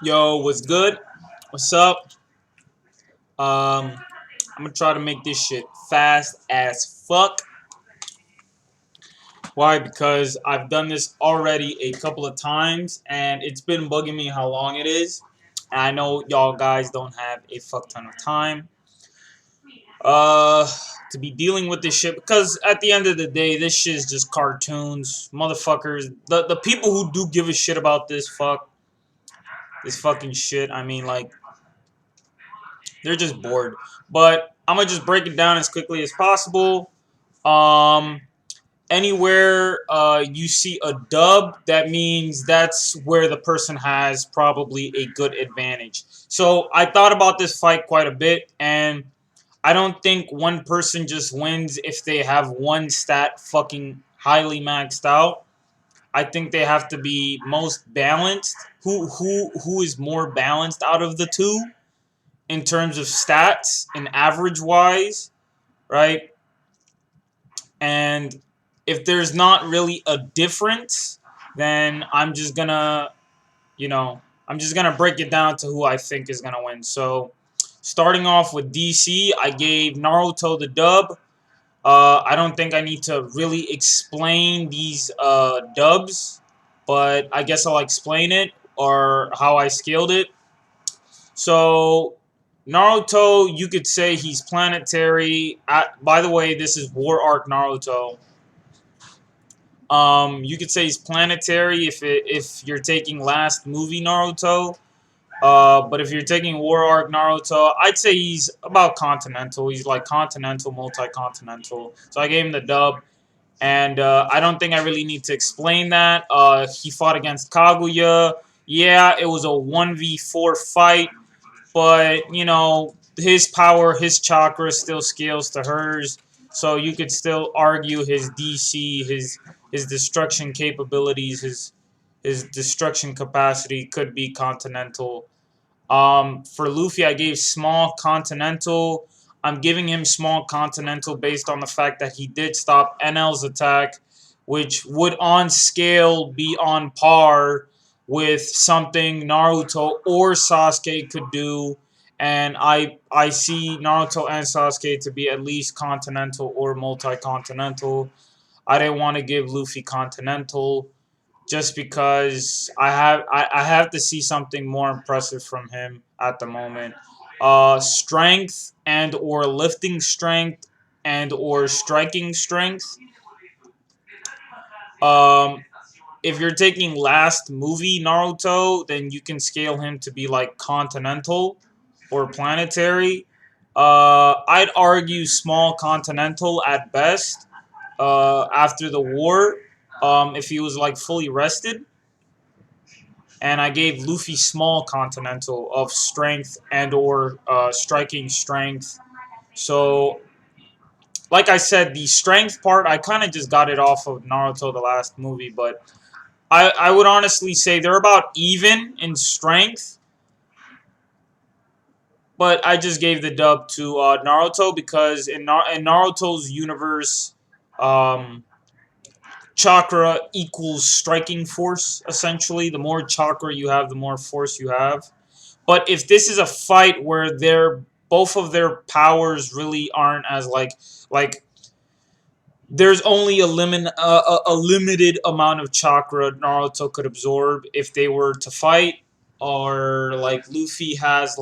Yo, what's good? What's up? I'm gonna try to make this shit fast as fuck. Why? Because I've done this already a couple of times, and it's been bugging me how long it is. And I know y'all guys don't have a fuck ton of time, uh, to be dealing with this shit. Because at the end of the day, this shit is just cartoons, motherfuckers. The people who do give a shit about this fucking shit. I mean, like, they're just bored. But I'm gonna just break it down as quickly as possible. Um, Anywhere you see a dub, that means that's where the person has probably a good advantage. So I thought about this fight quite a bit, and I don't think one person just wins if they have one stat fucking highly maxed out. I think they have to be most balanced. Who is more balanced out of the two in terms of stats and average wise, right? And if there's not really a difference, then I'm just gonna break it down to who I think is gonna win. So, starting off with DC, I gave Naruto the dub. I don't think I need to really explain these dubs, but I guess I'll explain it or how I scaled it. So Naruto, you could say he's planetary. By the way, this is War Arc Naruto. You could say he's planetary if you're taking last movie Naruto. But if you're taking War Arc Naruto, I'd say he's about continental. He's like continental, multi-continental. So I gave him the dub, and I don't think I really need to explain that. He fought against Kaguya. Yeah, it was a 1v4 fight, but his power, his chakra still scales to hers. So you could still argue his DC, his destruction capabilities, his destruction capacity could be continental. For Luffy, I gave small continental. I'm giving him small continental based on the fact that he did stop NL's attack, which would on scale be on par with something Naruto or Sasuke could do. And I see Naruto and Sasuke to be at least continental or multi-continental. I didn't want to give Luffy continental just because I have to see something more impressive from him at the moment. Strength and or lifting strength and or striking strength. Um, if you're taking last movie Naruto, then you can scale him to be like continental or planetary. I'd argue small continental at best. After the war, if he was like fully rested, and I gave Luffy small continental of strength and or striking strength. So, like I said, the strength part I kind of just got it off of Naruto the last movie, but I would honestly say they're about even in strength. But I just gave the dub to Naruto because in Naruto's universe, um, chakra equals striking force. Essentially, the more chakra you have, the more force you have. But if this is a fight where both of their powers really aren't as like there's only a limited amount of chakra Naruto could absorb if they were to fight, or like Luffy has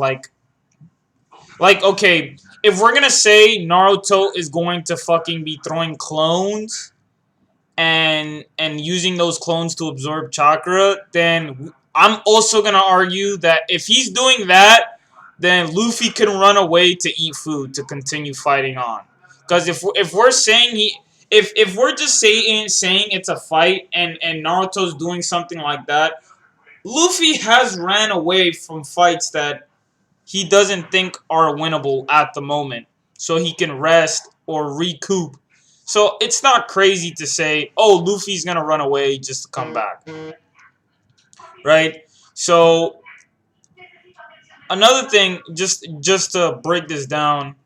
okay, if we're gonna say Naruto is going to fucking be throwing clones and using those clones to absorb chakra, then I'm also gonna argue that if he's doing that, then Luffy can run away to eat food to continue fighting on. Because if we're saying if we're just saying it's a fight and Naruto's doing something like that, Luffy has ran away from fights that he doesn't think are winnable at the moment, so he can rest or recoup. So it's not crazy to say, oh, Luffy's gonna run away just to come back, right? So another thing, just to break this down,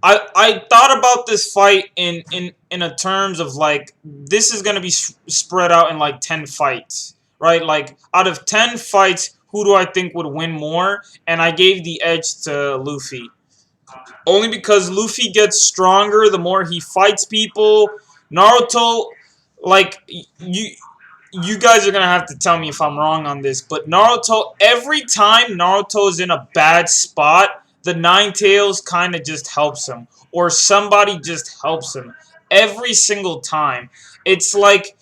I thought about this fight in a terms of like this is gonna be spread out in like 10 fights, right? Like out of 10 fights, who do I think would win more, and I gave the edge to Luffy. Only because Luffy gets stronger the more he fights people. Naruto, like, you guys are gonna have to tell me if I'm wrong on this, but Naruto, every time Naruto is in a bad spot, the Nine Tails kind of just helps him, or somebody just helps him every single time. It's like,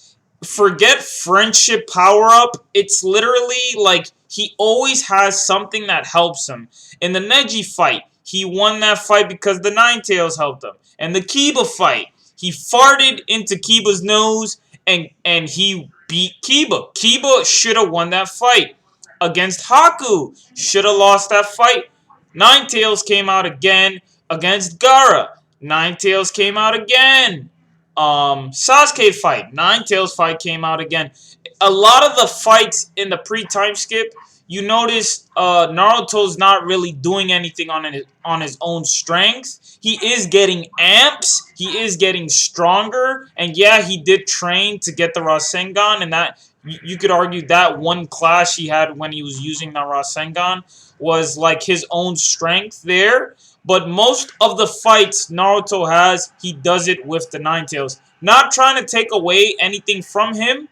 forget friendship power up. It's literally like he always has something that helps him. In the Neji fight, he won that fight because the Nine Tails helped him. And the Kiba fight, he farted into Kiba's nose and he beat Kiba. Kiba should have won that fight. Against Haku, should have lost that fight. Nine Tails came out again against Gaara. Nine Tails came out again. Sasuke fight, Nine Tails fight came out again. A lot of the fights in the pre-time skip, you notice Naruto's not really doing anything on his own strength. He is getting amps, he is getting stronger, and yeah, he did train to get the Rasengan, and that you could argue that one clash he had when he was using the Rasengan was like his own strength there. But most of the fights Naruto has, he does it with the Nine Tails. Not trying to take away anything from him,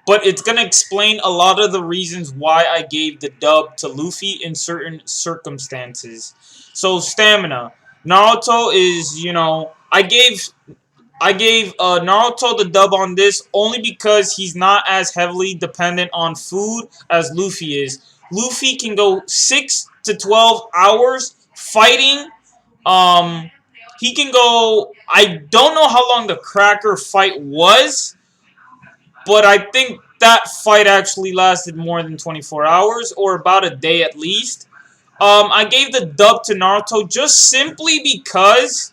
but it's going to explain a lot of the reasons why I gave the dub to Luffy in certain circumstances. So, stamina. Naruto is, I gave Naruto the dub on this only because he's not as heavily dependent on food as Luffy is. Luffy can go 6 to 12 hours fighting. He can go, I don't know how long the Cracker fight was, but I think that fight actually lasted more than 24 hours, or about a day at least. I gave the dub to Naruto just simply because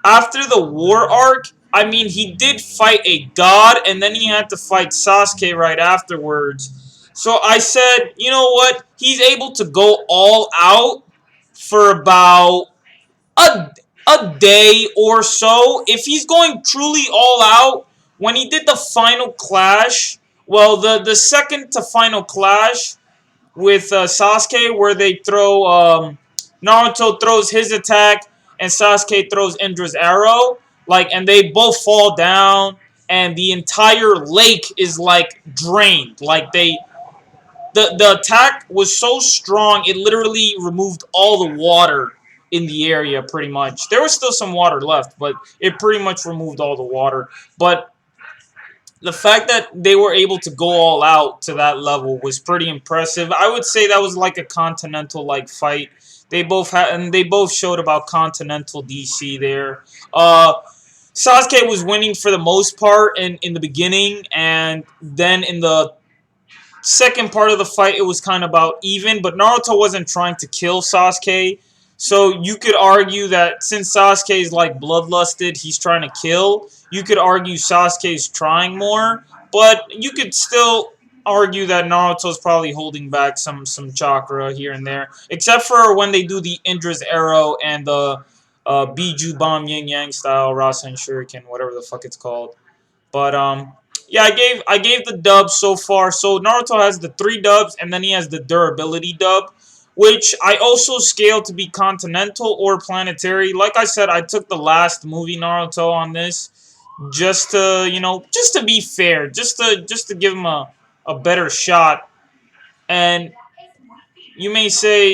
after the war arc, I mean, he did fight a god, and then he had to fight Sasuke right afterwards. So I said, you know what? He's able to go all out for about a, a day or so. If he's going truly all out, when he did the final clash, well, the second to final clash with Sasuke, where they throw, Naruto throws his attack, and Sasuke throws Indra's arrow, like, and they both fall down, and the entire lake is, like, drained. Like, the attack was so strong, it literally removed all the water in the area, pretty much. There was still some water left, but it pretty much removed all the water. But the fact that they were able to go all out to that level was pretty impressive. I would say that was like a Continental-like fight. They both had, and they both showed about Continental DC there. Sasuke was winning for the most part in the beginning, and then in the second part of the fight, it was kind of about even, but Naruto wasn't trying to kill Sasuke. So you could argue that since Sasuke is like bloodlusted, he's trying to kill. You could argue Sasuke's trying more, but you could still argue that Naruto's probably holding back some chakra here and there, except for when they do the Indra's arrow and the Biju Bomb Yin Yang style Rasen Shuriken, whatever the fuck it's called. But yeah, I gave the dub so far. So Naruto has the 3 dubs, and then he has the durability dub, which I also scaled to be continental or planetary. Like I said, I took the last movie Naruto on this just to, just to be fair, just to give him a better shot. And you may say,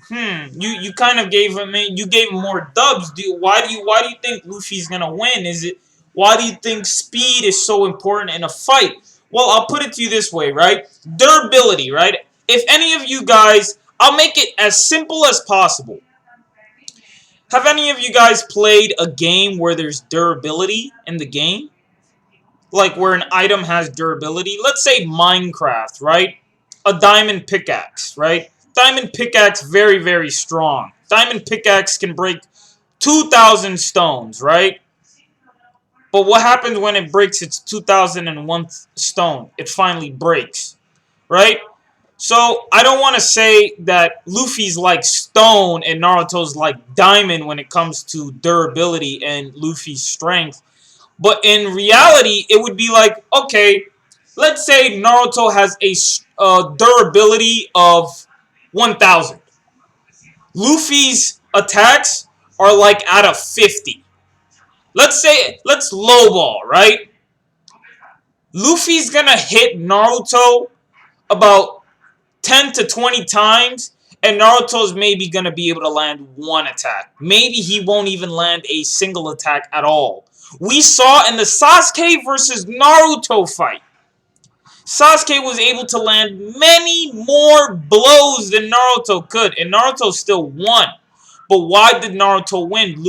you kind of gave him, you gave him more dubs. Why do you think Luffy's gonna win? Why do you think speed is so important in a fight? Well, I'll put it to you this way, right? Durability, right? If any of you guys, I'll make it as simple as possible. Have any of you guys played a game where there's durability in the game? Like where an item has durability? Let's say Minecraft, right? A diamond pickaxe, right? Diamond pickaxe, very, very strong. Diamond pickaxe can break 2,000 stones, right? But what happens when it breaks its 2001th stone? It finally breaks, right? So I don't want to say that Luffy's like stone and Naruto's like diamond when it comes to durability and Luffy's strength. But in reality, it would be like, okay, let's say Naruto has durability of 1,000. Luffy's attacks are like out of 50. Let's lowball, right? Luffy's gonna hit Naruto about 10 to 20 times, and Naruto's maybe gonna be able to land one attack. Maybe he won't even land a single attack at all. We saw in the Sasuke versus Naruto fight, Sasuke was able to land many more blows than Naruto could, and Naruto still won. But why did Naruto win?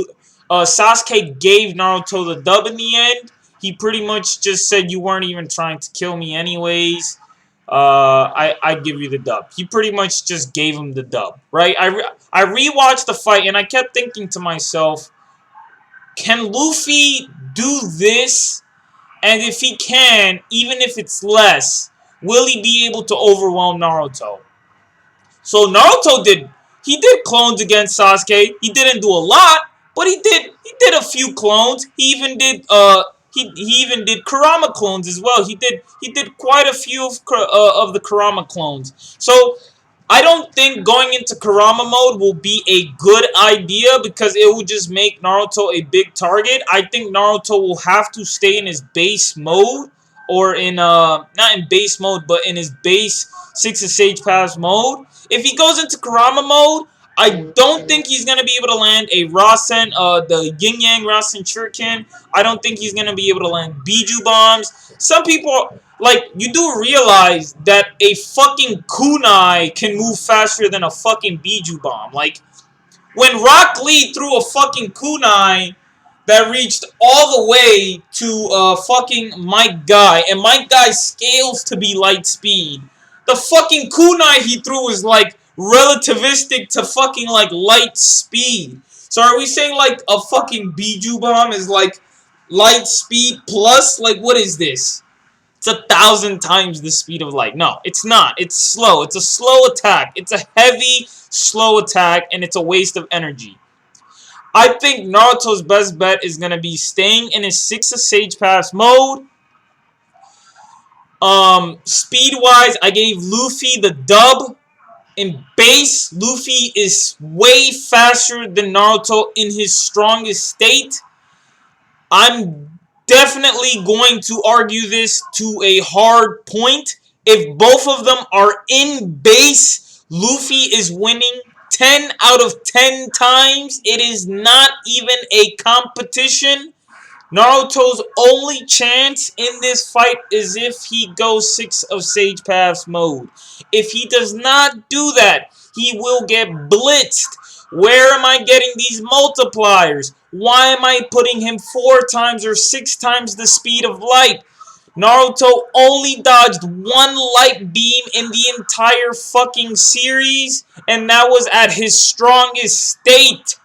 Sasuke gave Naruto the dub in the end. He pretty much just said, you weren't even trying to kill me anyways. I give you the dub. He pretty much just gave him the dub, right? I rewatched the fight, and I kept thinking to myself, can Luffy do this? And if he can, even if it's less, will he be able to overwhelm Naruto? So Naruto did clones against Sasuke. He didn't do a lot, but he did a few clones. He even did Kurama clones as well. He did quite a few of the Kurama clones. So I don't think going into Kurama mode will be a good idea because it will just make Naruto a big target. I think Naruto will have to stay in his base mode, or in not in base mode, but in his base Six of Sage Paths mode. If he goes into Kurama mode, I don't think he's gonna be able to land a Rasen, the Yin Yang Rasen Shuriken. I don't think he's gonna be able to land Biju bombs. Some people, like, you do realize that a fucking kunai can move faster than a fucking Biju bomb. Like, when Rock Lee threw a fucking kunai that reached all the way to fucking Mike Guy, and Mike Guy scales to be light speed, the fucking kunai he threw was like relativistic to fucking like light speed. So are we saying like a fucking Biju bomb is like light speed plus? Like, what is this? It's 1,000 times the speed of light. No, it's not. It's slow. It's a slow attack. It's a heavy, slow attack, and it's a waste of energy. I think Naruto's best bet is going to be staying in his Six of Sage Paths mode. Speed-wise, I gave Luffy the dub. In base, Luffy is way faster than Naruto in his strongest state. I'm definitely going to argue this to a hard point. If both of them are in base, Luffy is winning 10 out of 10 times. It is not even a competition. Naruto's only chance in this fight is if he goes Six of Sage Paths mode. If he does not do that, he will get blitzed. Where am I getting these multipliers? Why am I putting him 4 times or 6 times the speed of light? Naruto only dodged one light beam in the entire fucking series, and that was at his strongest state.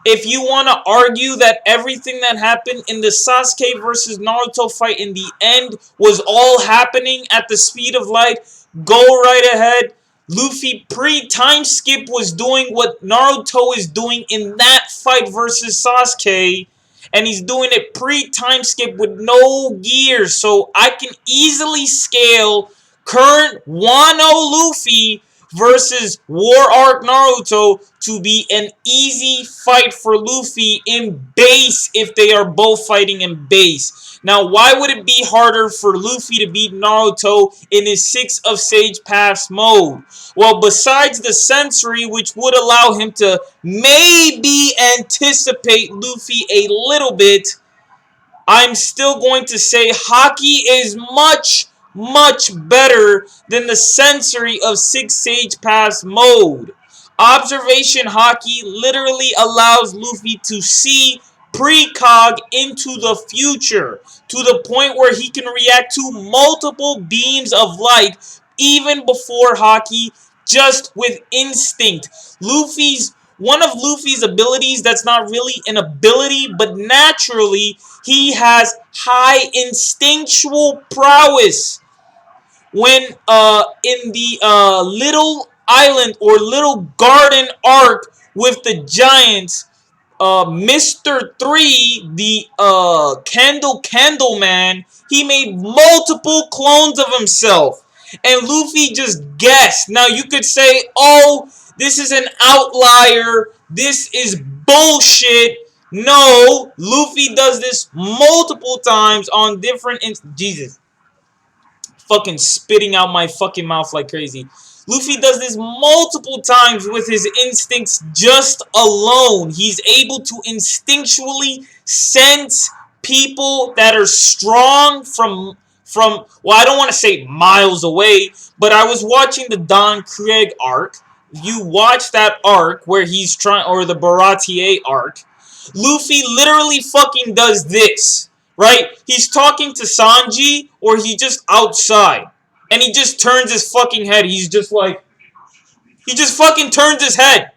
If you want to argue that everything that happened in the Sasuke versus Naruto fight in the end was all happening at the speed of light, go right ahead. Luffy pre-time skip was doing what Naruto is doing in that fight versus Sasuke, and he's doing it pre-time skip with no gears, so I can easily scale current Wano Luffy versus War Arc Naruto to be an easy fight for Luffy in base if they are both fighting in base. Now, why would it be harder for Luffy to beat Naruto in his Six of Sage Paths mode? Well, besides the sensory, which would allow him to maybe anticipate Luffy a little bit, I'm still going to say Haki is much better than the sensory of Six Sage Paths mode. Observation Haki literally allows Luffy to see precog into the future to the point where he can react to multiple beams of light even before Haki, just with instinct. One of Luffy's abilities that's not really an ability, but naturally, he has high instinctual prowess. When in the little island or little garden arc with the giants, Mr. 3, the Candle Man, he made multiple clones of himself. and Luffy just guessed. Now you could say, oh, this is an outlier. This is bullshit. No, Luffy does this multiple times on different Jesus. Fucking spitting out my fucking mouth like crazy. Luffy does this multiple times with his instincts just alone. He's able to instinctually sense people that are strong from well, I don't want to say miles away, but I was watching the Don Krieg arc. You watch that arc where he's trying, or the Baratier arc. Luffy literally fucking does this, right? He's talking to Sanji, or he just outside, and he just turns his fucking head. He's just like, he just fucking turns his head.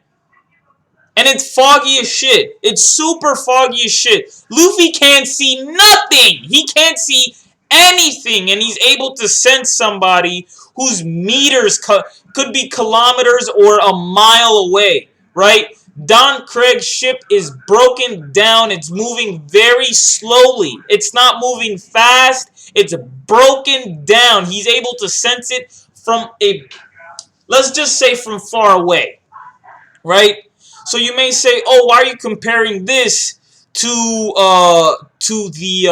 And it's foggy as shit. It's super foggy as shit. Luffy can't see nothing. He can't see anything. And he's able to sense somebody whose meters could be kilometers or a mile away, right? Don Krieg's ship is broken down. It's moving very slowly. It's not moving fast. It's broken down. He's able to sense it from let's just say from far away, right? So you may say, oh, why are you comparing this to the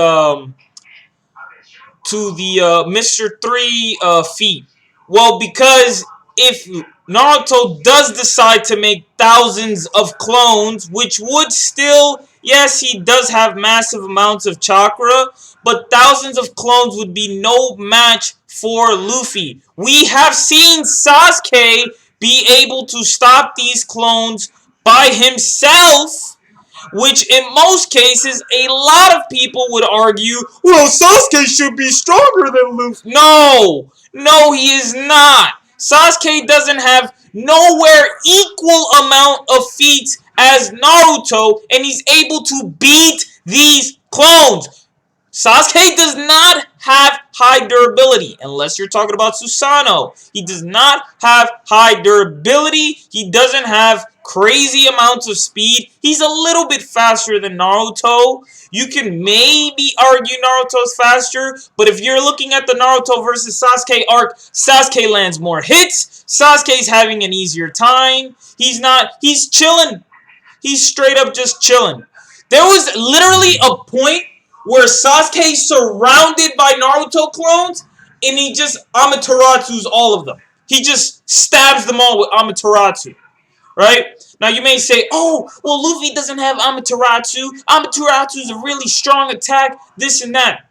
Mr. 3 feat? Well, because if Naruto does decide to make thousands of clones, which would still, yes, he does have massive amounts of chakra, but thousands of clones would be no match for Luffy. We have seen Sasuke be able to stop these clones by himself, which in most cases, a lot of people would argue, well, Sasuke should be stronger than Luffy. No, he is not. Sasuke doesn't have nowhere equal amount of feats as Naruto, and he's able to beat these clones. Sasuke does not have high durability, unless you're talking about Susanoo. He does not have high durability. He doesn't have crazy amounts of speed. He's a little bit faster than Naruto. You can maybe argue Naruto's faster, but if you're looking at the Naruto versus Sasuke arc, Sasuke lands more hits. Sasuke's having an easier time. He's chilling. He's straight up just chilling. There was literally a point where Sasuke's surrounded by Naruto clones, and he just Amaterasu's all of them. He just stabs them all with Amaterasu. Right? Now you may say, oh, well, Luffy doesn't have Amaterasu. Amaterasu's a really strong attack, this and that.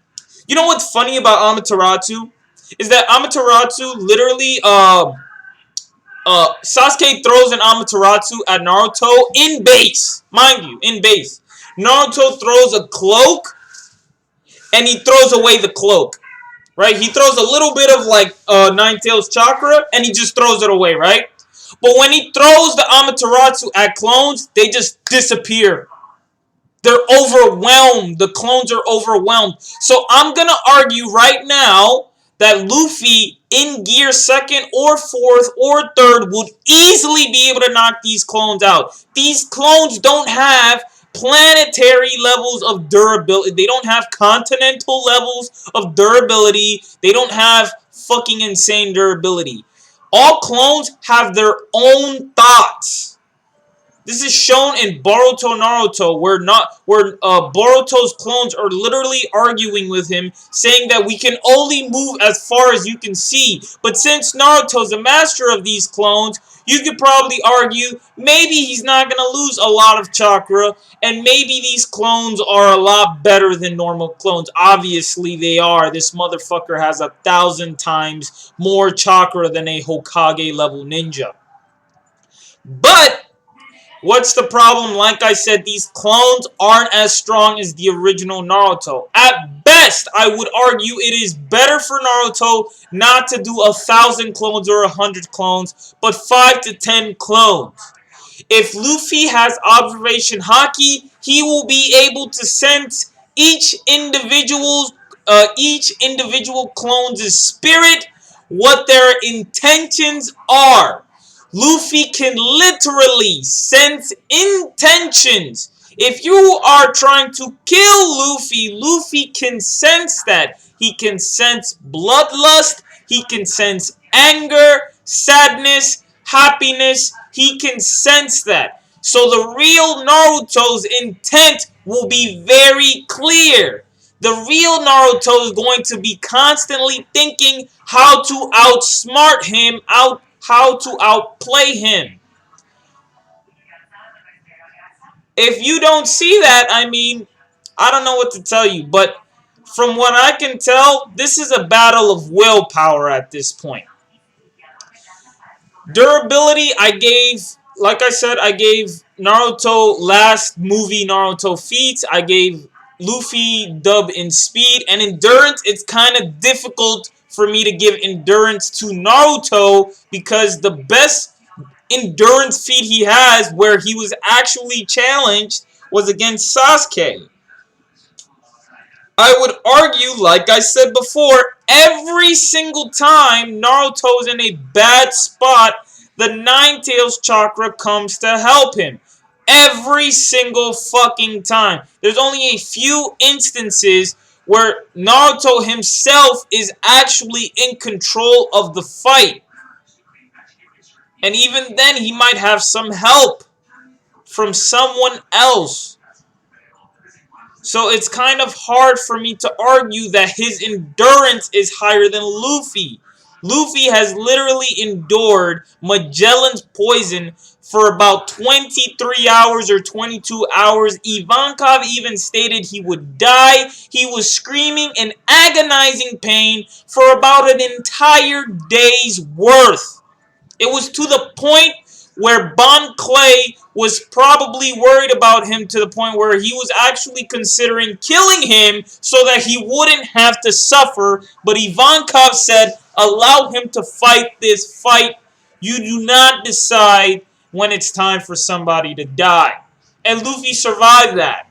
You know what's funny about Amaterasu? Is that Amaterasu literally, Sasuke throws an Amaterasu at Naruto in base. Mind you, in base. Naruto throws a cloak, and he throws away the cloak. Right? He throws a little bit of, like, Nine Tails chakra, and he just throws it away, right? But when he throws the Amaterasu at clones, they just disappear. They're overwhelmed. The clones are overwhelmed. So I'm going to argue right now that Luffy in gear 2nd or 4th or 3rd would easily be able to knock these clones out. These clones don't have planetary levels of durability. They don't have continental levels of durability. They don't have fucking insane durability. All clones have their own thoughts. This is shown in Boruto Naruto, where Boruto's clones are literally arguing with him, saying that we can only move as far as you can see. But since Naruto's a master of these clones, you could probably argue maybe he's not going to lose a lot of chakra, and maybe these clones are a lot better than normal clones. Obviously they are. This motherfucker has 1,000 times more chakra than a Hokage level ninja. But what's the problem? Like I said, these clones aren't as strong as the original Naruto. At best, I would argue it is better for Naruto not to do 1,000 clones or 100 clones, but 5 to 10 clones. If Luffy has observation haki, he will be able to sense each individual clone's spirit, what their intentions are. Luffy can literally sense intentions. If you are trying to kill Luffy, Luffy can sense that. He can sense bloodlust. He can sense anger, sadness, happiness. He can sense that. So the real Naruto's intent will be very clear. The real Naruto is going to be constantly thinking how to outsmart him, how to outplay him. If you don't see that, I mean, I don't know what to tell you. But from what I can tell, this is a battle of willpower at this point. Durability, like I said, I gave Naruto last movie Naruto feats. I gave Luffy dub in speed. And endurance, it's kind of difficult for me to give endurance to Naruto because the best endurance feat he has where he was actually challenged was against Sasuke. I would argue, like I said before, every single time Naruto's in a bad spot, the Nine Tails chakra comes to help him. Every single fucking time. There's only a few instances where Naruto himself is actually in control of the fight. And even then, he might have some help from someone else. So it's kind of hard for me to argue that his endurance is higher than Luffy. Luffy has literally endured Magellan's poison for about 23 hours or 22 hours. Ivankov even stated he would die. He was screaming in agonizing pain for about an entire day's worth. It was to the point where Bon Clay was probably worried about him to the point where he was actually considering killing him so that he wouldn't have to suffer. But Ivankov said, allow him to fight this fight. You do not decide when it's time for somebody to die. And Luffy survived that.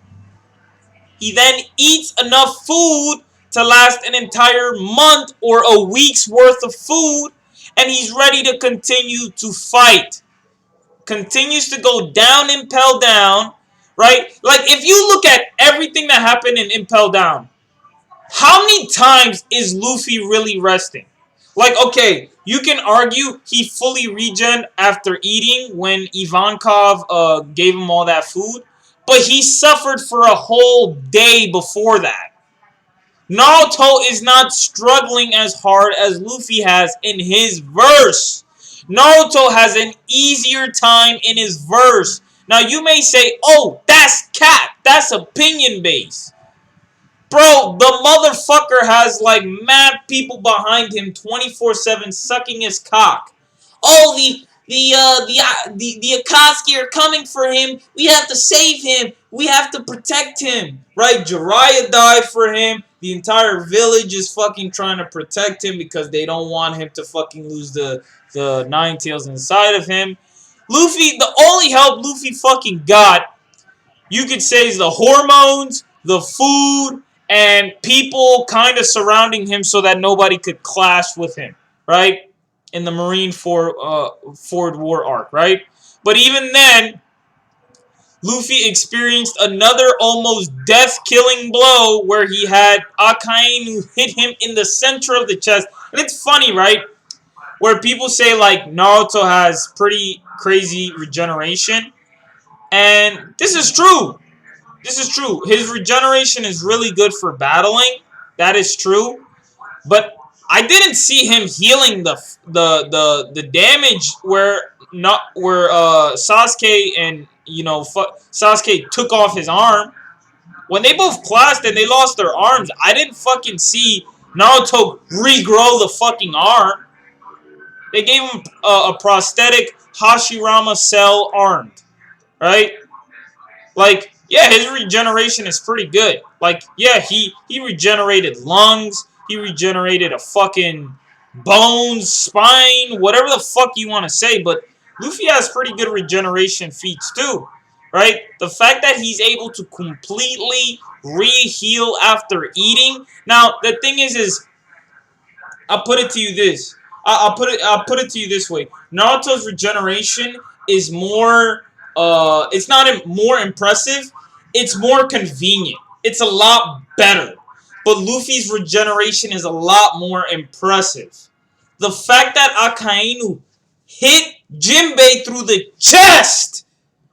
He then eats enough food to last an entire month or a week's worth of food, and he's ready to continue to fight. Continues to go down, Impel Down, right? Like, if you look at everything that happened in Impel Down, how many times is Luffy really resting? Like, okay, you can argue he fully regen after eating when Ivankov gave him all that food, but he suffered for a whole day before that. Naruto is not struggling as hard as Luffy has in his verse. Naruto has an easier time in his verse. Now you may say, oh, that's cap. That's opinion based. Bro, the motherfucker has like mad people behind him 24/7 sucking his cock. Oh, the Akatsuki are coming for him. We have to save him. We have to protect him. Right? Jiraiya died for him. The entire village is fucking trying to protect him because they don't want him to fucking lose the Nine Tails inside of him. Luffy, the only help Luffy fucking got, you could say, is the hormones, the food, and people kind of surrounding him so that nobody could clash with him, right? In the Marineford War arc, right? But even then, Luffy experienced another almost death-killing blow where he had Akainu hit him in the center of the chest. And it's funny, right? Where people say, like, Naruto has pretty crazy regeneration. And this is true. This is true. His regeneration is really good for battling. That is true. But I didn't see him healing the damage where Sasuke and Sasuke took off his arm. When they both clashed and they lost their arms, I didn't fucking see Naruto regrow the fucking arm. They gave him a prosthetic Hashirama cell armed, right? Like, yeah, his regeneration is pretty good. Like, yeah, he regenerated lungs. He regenerated a fucking bones, spine, whatever the fuck you want to say. But Luffy has pretty good regeneration feats too, right? The fact that he's able to completely re-heal after eating. Now, the thing is I'll put it to you this. I'll put it to you this way. Naruto's regeneration is more. It's not more impressive. It's more convenient. It's a lot better. But Luffy's regeneration is a lot more impressive. The fact that Akainu hit Jinbei through the chest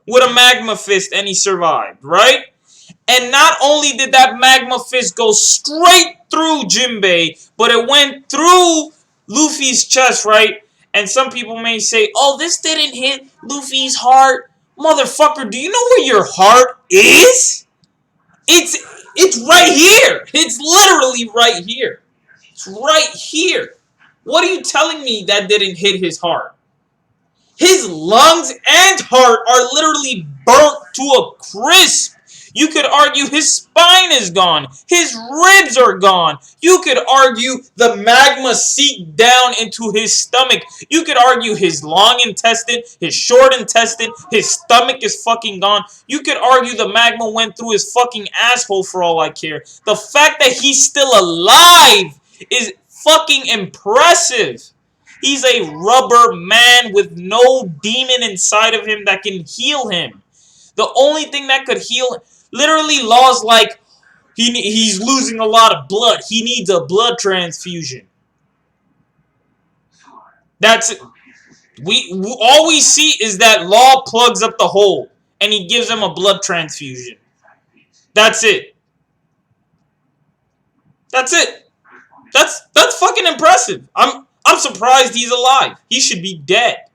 with a magma fist and he survived, right? And not only did that magma fist go straight through Jinbei, but it went through Luffy's chest, right? And some people may say, oh, this didn't hit Luffy's heart. Motherfucker, do you know where your heart is? It's right here. It's literally right here. It's right here. What are you telling me that didn't hit his heart? His lungs and heart are literally burnt to a crisp. You could argue his spine is gone. His ribs are gone. You could argue the magma seeped down into his stomach. You could argue his long intestine, his short intestine, his stomach is fucking gone. You could argue the magma went through his fucking asshole for all I care. The fact that he's still alive is fucking impressive. He's a rubber man with no demon inside of him that can heal him. The only thing that could heal, literally, Law's like, he's losing a lot of blood. He needs a blood transfusion. That's it. All we see is that Law plugs up the hole and he gives him a blood transfusion. That's it. That's it. That's fucking impressive. I'm surprised he's alive. He should be dead.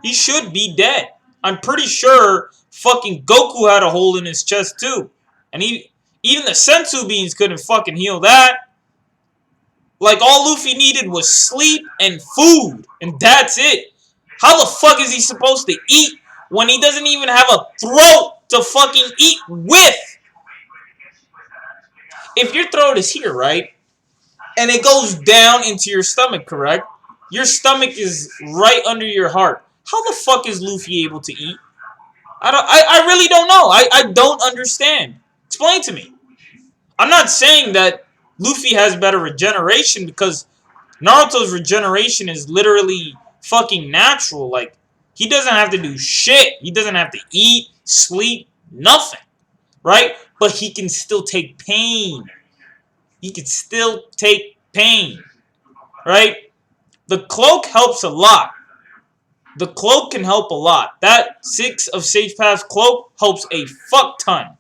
He should be dead. I'm pretty sure fucking Goku had a hole in his chest too. And even the sensu beans couldn't fucking heal that. Like, all Luffy needed was sleep and food. And that's it. How the fuck is he supposed to eat when he doesn't even have a throat to fucking eat with? If your throat is here, right? And it goes down into your stomach, correct? Your stomach is right under your heart. How the fuck is Luffy able to eat? I really don't know. I don't understand. Explain to me. I'm not saying that Luffy has better regeneration because Naruto's regeneration is literally fucking natural. Like, he doesn't have to do shit. He doesn't have to eat, sleep, nothing. Right? But he can still take pain. He can still take pain. Right? The cloak helps a lot. The cloak can help a lot. That 6 of Sage Path's cloak helps a fuck ton.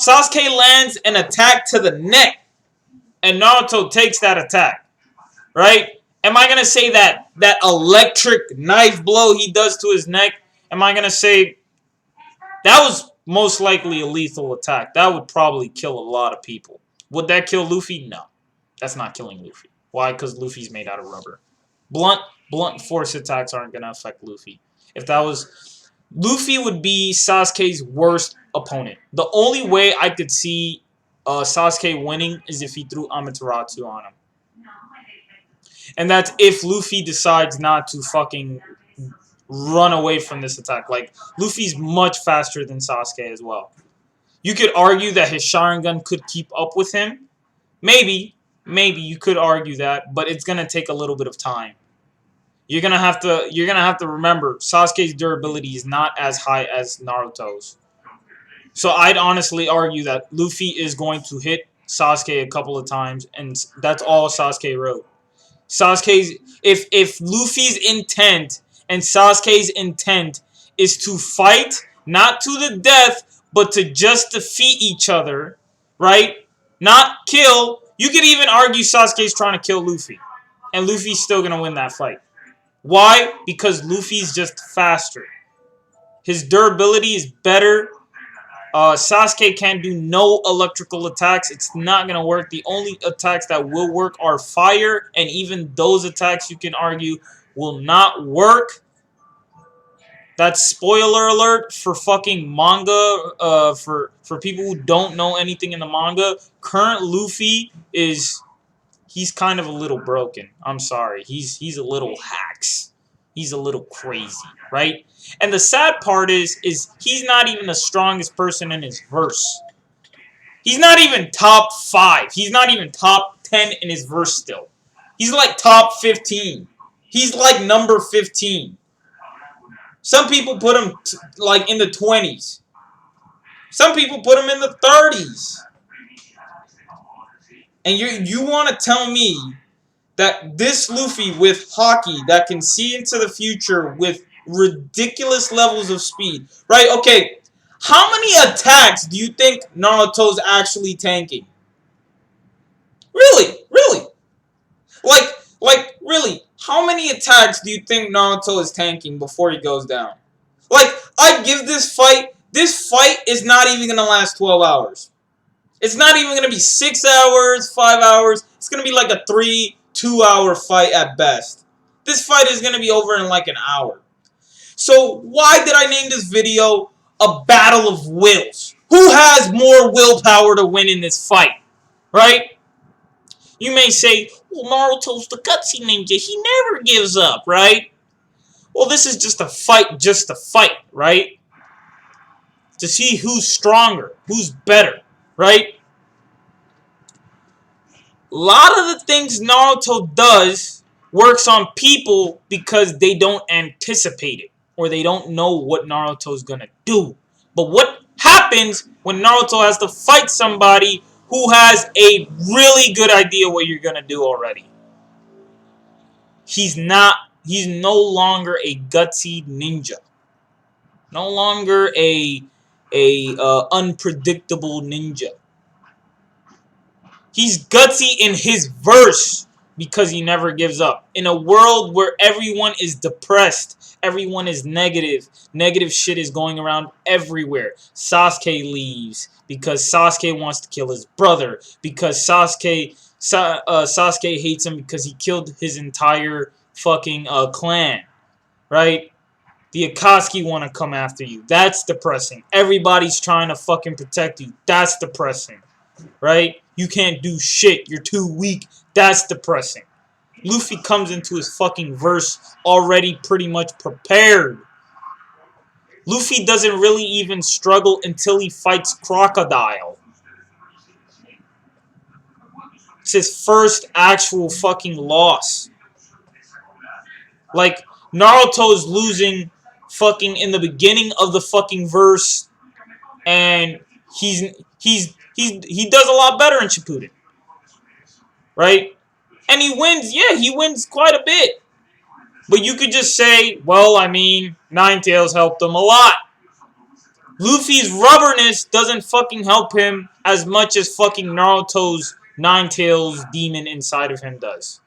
Sasuke lands an attack to the neck. And Naruto takes that attack. Right? Am I going to say that electric knife blow he does to his neck, am I going to say that was most likely a lethal attack? That would probably kill a lot of people. Would that kill Luffy? No. That's not killing Luffy. Why? Because Luffy's made out of rubber. Blunt force attacks aren't going to affect Luffy. If that was... Luffy would be Sasuke's worst opponent. The only way I could see Sasuke winning is if he threw Amaterasu on him. And that's if Luffy decides not to fucking run away from this attack. Like, Luffy's much faster than Sasuke as well. You could argue that his Sharingan could keep up with him. Maybe you could argue that, but it's gonna take a little bit of time. You're gonna have to remember Sasuke's durability is not as high as Naruto's. So I'd honestly argue that Luffy is going to hit Sasuke a couple of times, and that's all Sasuke wrote. If Luffy's intent and Sasuke's intent is to fight, not to the death, but to just defeat each other, right? Not kill. You could even argue Sasuke's trying to kill Luffy. And Luffy's still going to win that fight. Why? Because Luffy's just faster. His durability is better. Sasuke can't do no electrical attacks. It's not going to work. The only attacks that will work are fire. And even those attacks, you can argue, will not work. That's spoiler alert for fucking manga. For people who don't know anything in the manga, current Luffy is... He's kind of a little broken. I'm sorry. He's a little hacks. He's a little crazy, right? And the sad part is he's not even the strongest person in his verse. He's not even top 5. He's not even top 10 in his verse still. He's like top 15. He's like number 15. Some people put him like in the 20s. Some people put him in the 30s. And you want to tell me that this Luffy with Haki that can see into the future with ridiculous levels of speed, right? Okay, how many attacks do you think Naruto's actually tanking? Really, really, like, really, how many attacks do you think Naruto is tanking before he goes down? Like, I give this fight. This fight is not even gonna last 12 hours. It's not even gonna be 6 hours, 5 hours. It's gonna be like a 2 hour fight at best. This fight is gonna be over in like an hour. So why did I name this video a battle of wills? Who has more willpower to win in this fight? Right? You may say, well, Naruto's the gutsy ninja. He never gives up, right? Well, this is just a fight, right? To see who's stronger, who's better, right? A lot of the things Naruto does works on people because they don't anticipate it or they don't know what Naruto's gonna do. But what happens when Naruto has to fight somebody who has a really good idea what you're gonna do already? He's no longer a gutsy ninja. No longer a unpredictable ninja. He's gutsy in his verse because he never gives up. In a world where everyone is depressed, everyone is negative, negative shit is going around everywhere. Sasuke leaves because Sasuke wants to kill his brother, because Sasuke hates him because he killed his entire fucking clan, right? The Akatsuki want to come after you. That's depressing. Everybody's trying to fucking protect you. That's depressing. Right? You can't do shit. You're too weak. That's depressing. Luffy comes into his fucking verse already pretty much prepared. Luffy doesn't really even struggle until he fights Crocodile. It's his first actual fucking loss. Like, Naruto's losing fucking in the beginning of the fucking verse, and he does a lot better in Shippuden, right? And he wins, yeah, he wins quite a bit. But you could just say, well, I mean, Ninetales helped him a lot. Luffy's rubberness doesn't fucking help him as much as fucking Naruto's Ninetales demon inside of him does.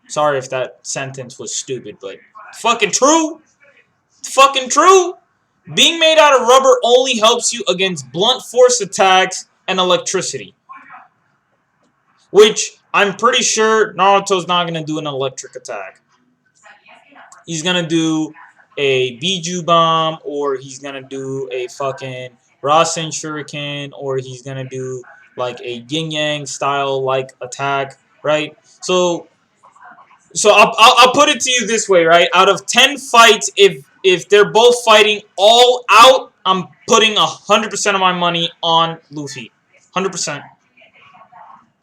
Sorry if that sentence was stupid, but it's fucking true. It's fucking true. Being made out of rubber only helps you against blunt force attacks and electricity. Which, I'm pretty sure Naruto's not going to do an electric attack. He's going to do a Biju Bomb, or he's going to do a fucking Rasen Shuriken, or he's going to do like a Yin Yang style like attack, right? So I'll put it to you this way, right? Out of 10 fights, if they're both fighting all out, I'm putting 100% of my money on Luffy. 100%.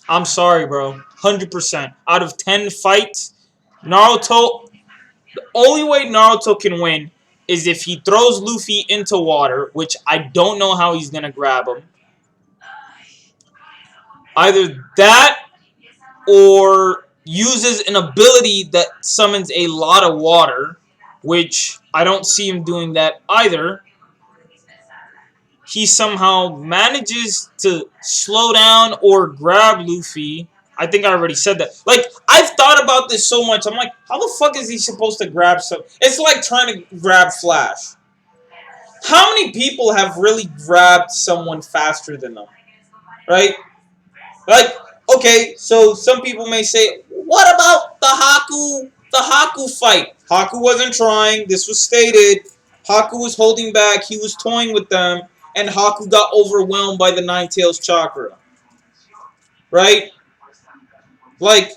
I'm sorry, bro. 100%. Out of 10 fights, Naruto... The only way Naruto can win is if he throws Luffy into water, which I don't know how he's going to grab him. Either that or uses an ability that summons a lot of water, which I don't see him doing that either. He somehow manages to slow down or grab Luffy. I think I already said that. Like, I've thought about this so much. I'm like, how the fuck is he supposed to grab some? It's like trying to grab Flash. How many people have really grabbed someone faster than them? Right? Like, okay, so some people may say, what about the Haku fight? Haku wasn't trying. This was stated. Haku was holding back. He was toying with them. And Haku got overwhelmed by the Ninetales chakra. Right? Like,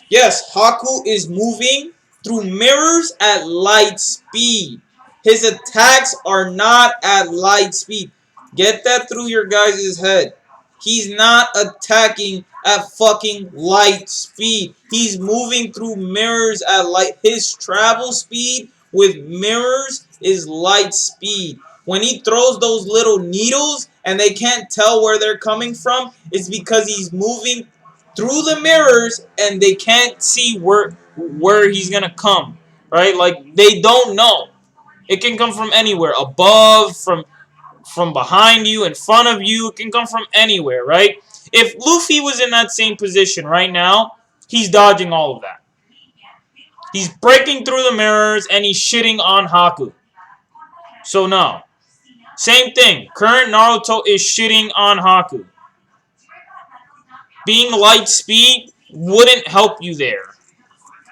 yes, Haku is moving through mirrors at light speed. His attacks are not at light speed. Get that through your guys' head. He's not attacking at fucking light speed. He's moving through mirrors at light. His travel speed with mirrors is light speed. When he throws those little needles and they can't tell where they're coming from, it's because he's moving through the mirrors, and they can't see where he's gonna come, right? Like, they don't know. It can come from anywhere, above, from behind you, in front of you. It can come from anywhere, right? If Luffy was in that same position right now, he's dodging all of that. He's breaking through the mirrors, and he's shitting on Haku. So no. Same thing. Current Naruto is shitting on Haku. Being light speed wouldn't help you there,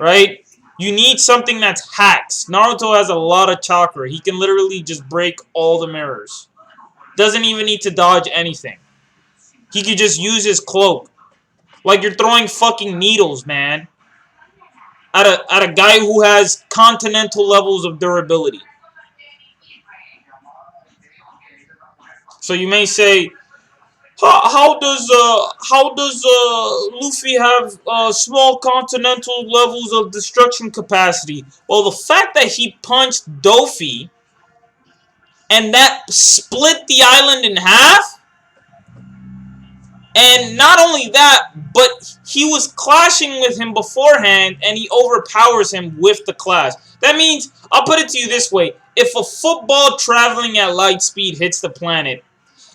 right? You need something that's hacks. Naruto has a lot of chakra. He can literally just break all the mirrors. Doesn't even need to dodge anything. He could just use his cloak. Like you're throwing fucking needles, man. At a guy who has continental levels of durability. So you may say, how does Luffy have small continental levels of destruction capacity? Well, the fact that he punched Doffy and that split the island in half, and not only that, but he was clashing with him beforehand, and he overpowers him with the clash. That means, I'll put it to you this way, if a football traveling at light speed hits the planet,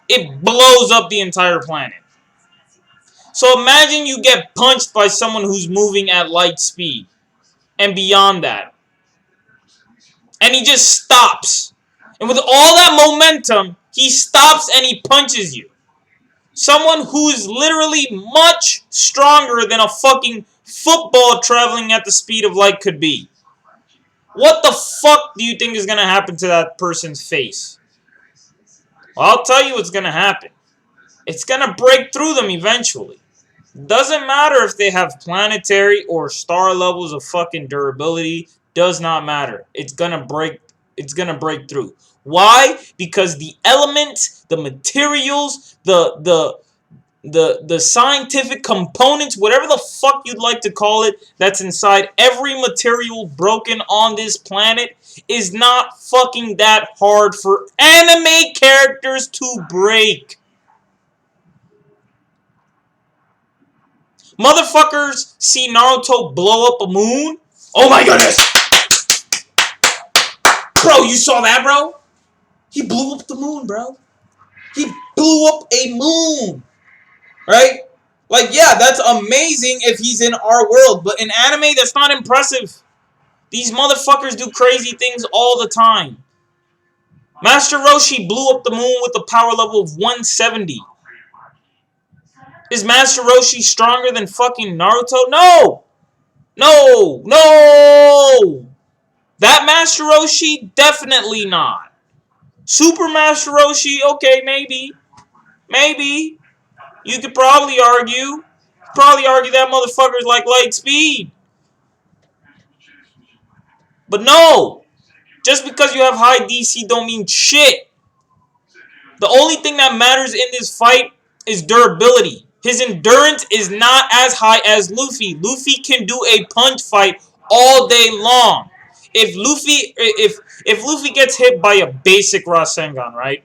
it blows up the entire planet. So imagine you get punched by someone who's moving at light speed, and beyond that. And he just stops. And with all that momentum, he stops and he punches you. Someone who is literally much stronger than a fucking football traveling at the speed of light could be. What the fuck do you think is going to happen to that person's face? Well, I'll tell you what's going to happen. It's going to break through them eventually. Doesn't matter if they have planetary or star levels of fucking durability. Does not matter. It's going to break through. Why? Because the elements, the materials, the scientific components, whatever the fuck you'd like to call it, that's inside every material broken on this planet is not fucking that hard for anime characters to break. Motherfuckers see Naruto blow up a moon. Oh my goodness! Bro, you saw that, bro? He blew up the moon, bro. He blew up a moon. Right? Like, yeah, that's amazing if he's in our world. But in anime, that's not impressive. These motherfuckers do crazy things all the time. Master Roshi blew up the moon with a power level of 170. Is Master Roshi stronger than fucking Naruto? No! No! No! That Master Roshi? Definitely not. Super Master Roshi? Okay, maybe. Maybe. You could probably argue. That motherfucker's like light speed. But no! Just because you have high DC don't mean shit. The only thing that matters in this fight is durability. His endurance is not as high as Luffy. Luffy can do a punch fight all day long. If Luffy gets hit by a basic Rasengan, right?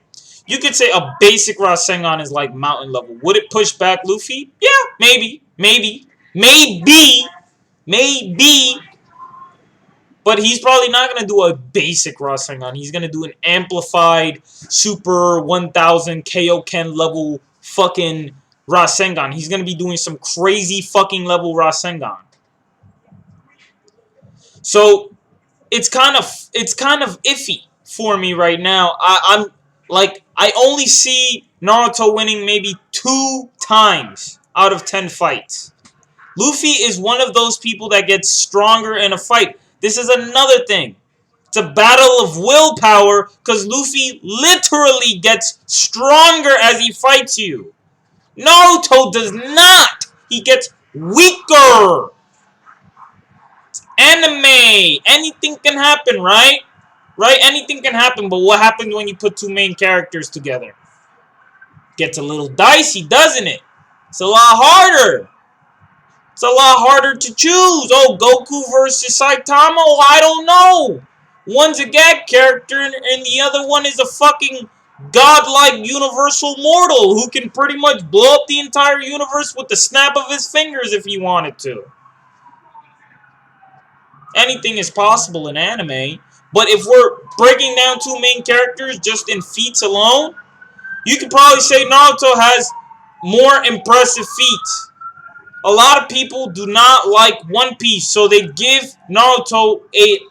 You could say a basic Rasengan is like mountain level. Would it push back Luffy? Yeah, maybe. But he's probably not going to do a basic Rasengan. He's going to do an amplified super 1000 Kaioken level fucking Rasengan. He's going to be doing some crazy fucking level Rasengan. So it's kind of iffy for me right now. I only see Naruto winning maybe 2 times out of 10 fights. Luffy is one of those people that gets stronger in a fight. This is another thing. It's a battle of willpower because Luffy literally gets stronger as he fights you. Naruto does not. He gets weaker. It's anime. Anything can happen, right? Right? Anything can happen, but what happens when you put 2 main characters together? Gets a little dicey, doesn't it? It's a lot harder. It's a lot harder to choose. Oh, Goku versus Saitama? Oh, I don't know. One's a gag character and the other one is a fucking godlike universal mortal who can pretty much blow up the entire universe with the snap of his fingers if he wanted to. Anything is possible in anime, but if we're breaking down two main characters just in feats alone, you could probably say Naruto has more impressive feats. A lot of people do not like One Piece, so they give Naruto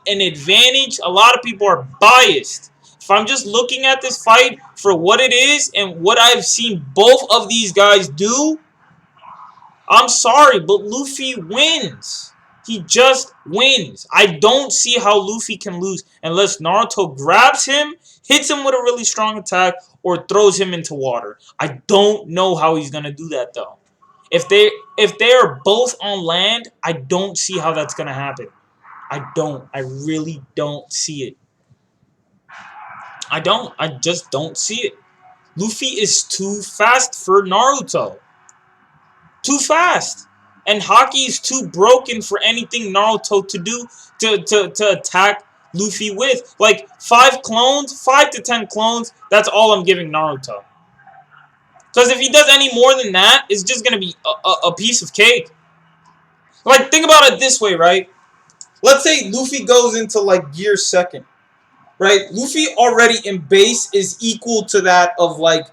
an advantage. A lot of people are biased. If I'm just looking at this fight for what it is and what I've seen both of these guys do, I'm sorry, but Luffy wins. He just wins. I don't see how Luffy can lose unless Naruto grabs him, hits him with a really strong attack, or throws him into water. I don't know how he's gonna do that though. If they are both on land, I don't see how that's gonna happen. I don't. I really don't see it. I don't. I just don't see it. Luffy is too fast for Naruto. Too fast. And Haki is too broken for anything Naruto to do to attack Luffy with. Like 5 clones, 5 to 10 clones, that's all I'm giving Naruto. Because if he does any more than that, it's just going to be a piece of cake. Like, think about it this way, right? Let's say Luffy goes into, like, gear second. Right? Luffy already in base is equal to that of, like,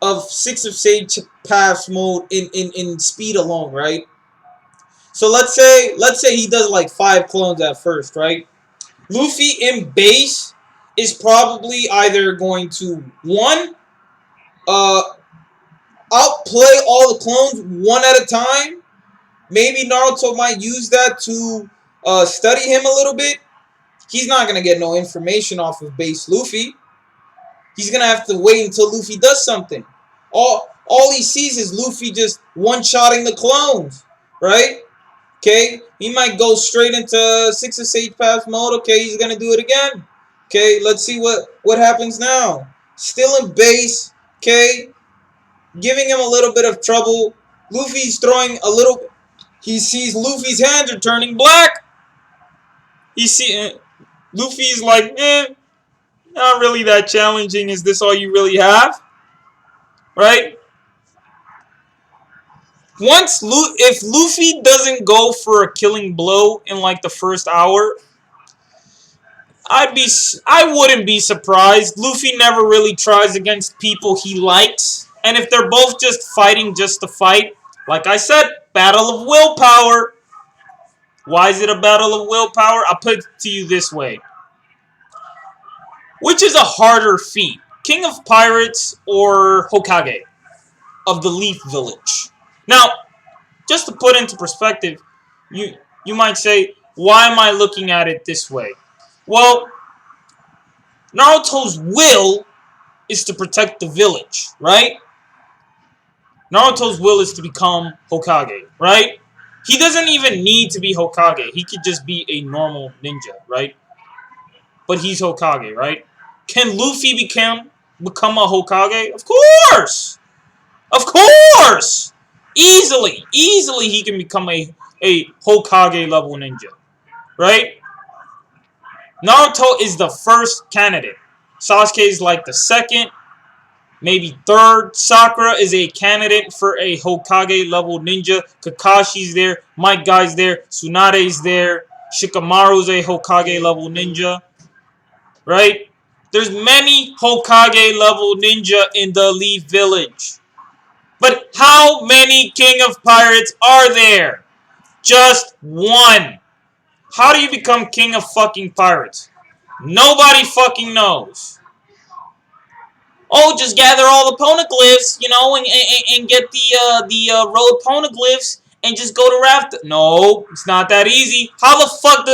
of Six of Sage Pass mode in speed alone, right? So let's say he does, like, 5 clones at first, right? Luffy in base is probably either going to, 1, outplay all the clones one at a time. Maybe Naruto might use that to study him a little bit. He's not going to get no information off of base Luffy. He's going to have to wait until Luffy does something. All he sees is Luffy just one-shotting the clones, right? Okay, he might go straight into Six of Sage Pass mode. Okay, he's going to do it again. Okay, let's see what happens now. Still in base, okay? Giving him a little bit of trouble. Luffy's throwing a little. He sees Luffy's hands are turning black. Luffy's like, not really that challenging. Is this all you really have? Right? If Luffy doesn't go for a killing blow in like the first hour, I wouldn't be surprised. Luffy never really tries against people he likes. And if they're both just fighting just to fight, like I said, battle of willpower. Why is it a battle of willpower? I'll put it to you this way. Which is a harder feat? King of Pirates or Hokage of the Leaf Village? Now, just to put into perspective, you might say, why am I looking at it this way? Well, Naruto's will is to protect the village, right? Naruto's will is to become Hokage, right? He doesn't even need to be Hokage. He could just be a normal ninja, right? But he's Hokage, right? Can Luffy become a Hokage? Of course! Of course! Easily he can become a Hokage level ninja, right? Naruto is the first candidate. Sasuke is like the second, maybe third. Sakura is a candidate for a Hokage level ninja. Kakashi's there. My guy's there. Tsunade's there. Shikamaru's a Hokage level ninja. Right? There's many Hokage level ninja in the Leaf Village. But how many King of Pirates are there? Just one. How do you become King of fucking Pirates? Nobody fucking knows. Oh, just gather all the poneglyphs, you know, and get the road poneglyphs and just go to Raft. No, it's not that easy. How the fuck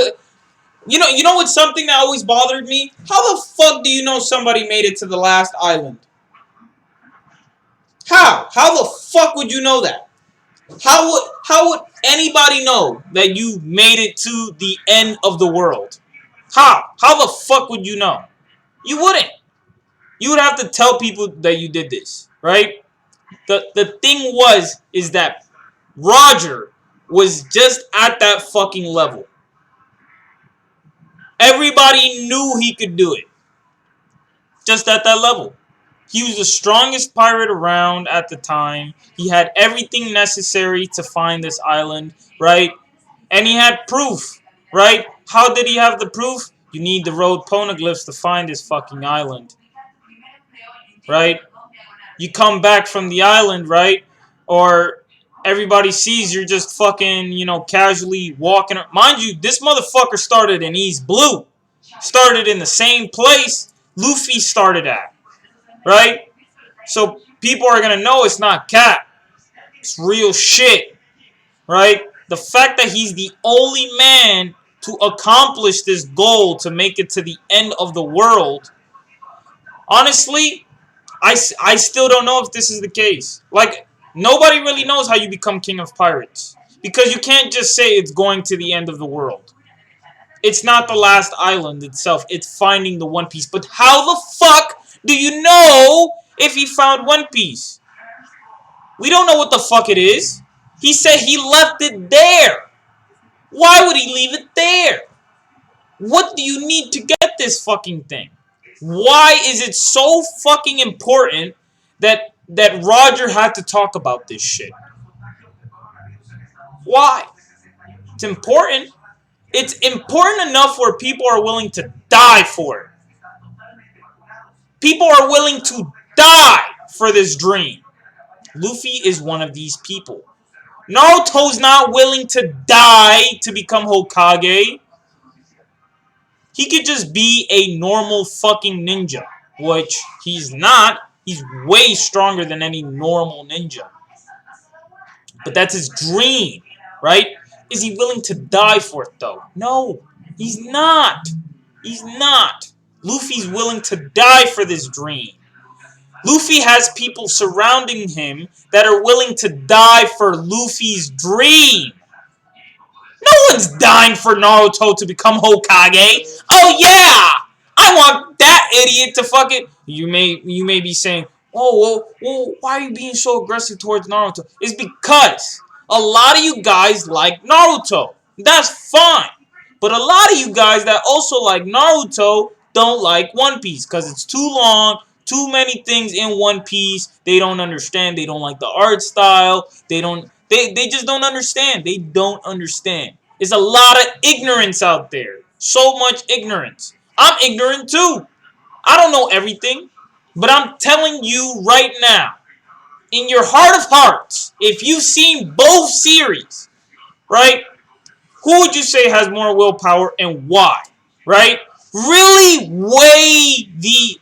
you know what's something that always bothered me? How the fuck do you know somebody made it to the last island? How? How the fuck would you know that? How would anybody know that you made it to the end of the world? How? How the fuck would you know? You wouldn't. You would have to tell people that you did this, right? The thing is that Roger was just at that fucking level. Everybody knew he could do it. Just at that level. He was the strongest pirate around at the time. He had everything necessary to find this island, right? And he had proof, right? How did he have the proof? You need the road poneglyphs to find this fucking island, right? You come back from the island, right? Or everybody sees you're just fucking, casually walking. Mind you, this motherfucker started in East Blue. Started in the same place Luffy started at, right? So people are going to know it's not cap. It's real shit, right? The fact that he's the only man to accomplish this goal to make it to the end of the world, honestly, I still don't know if this is the case. Like, nobody really knows how you become king of pirates. Because you can't just say it's going to the end of the world. It's not the last island itself. It's finding the One Piece. But how the fuck do you know if he found One Piece? We don't know what the fuck it is. He said he left it there. Why would he leave it there? What do you need to get this fucking thing? Why is it so fucking important that Roger had to talk about this shit? Why? It's important. It's important enough where people are willing to die for it. People are willing to die for this dream. Luffy is one of these people. Naruto's not willing to die to become Hokage. He could just be a normal fucking ninja, which he's not. He's way stronger than any normal ninja. But that's his dream, right? Is he willing to die for it, though? No, he's not. He's not. Luffy's willing to die for this dream. Luffy has people surrounding him that are willing to die for Luffy's dream. No one's dying for Naruto to become Hokage. Oh yeah, I want that idiot to fucking. You may be saying, oh well, why are you being so aggressive towards Naruto? It's because a lot of you guys like Naruto. That's fine, but a lot of you guys that also like Naruto don't like One Piece because it's too long. Too many things in One Piece. They don't understand. They don't like the art style. They just don't understand. They don't understand. There's a lot of ignorance out there. So much ignorance. I'm ignorant too. I don't know everything. But I'm telling you right now, in your heart of hearts, if you've seen both series, right? Who would you say has more willpower and why? Right? Really weigh the...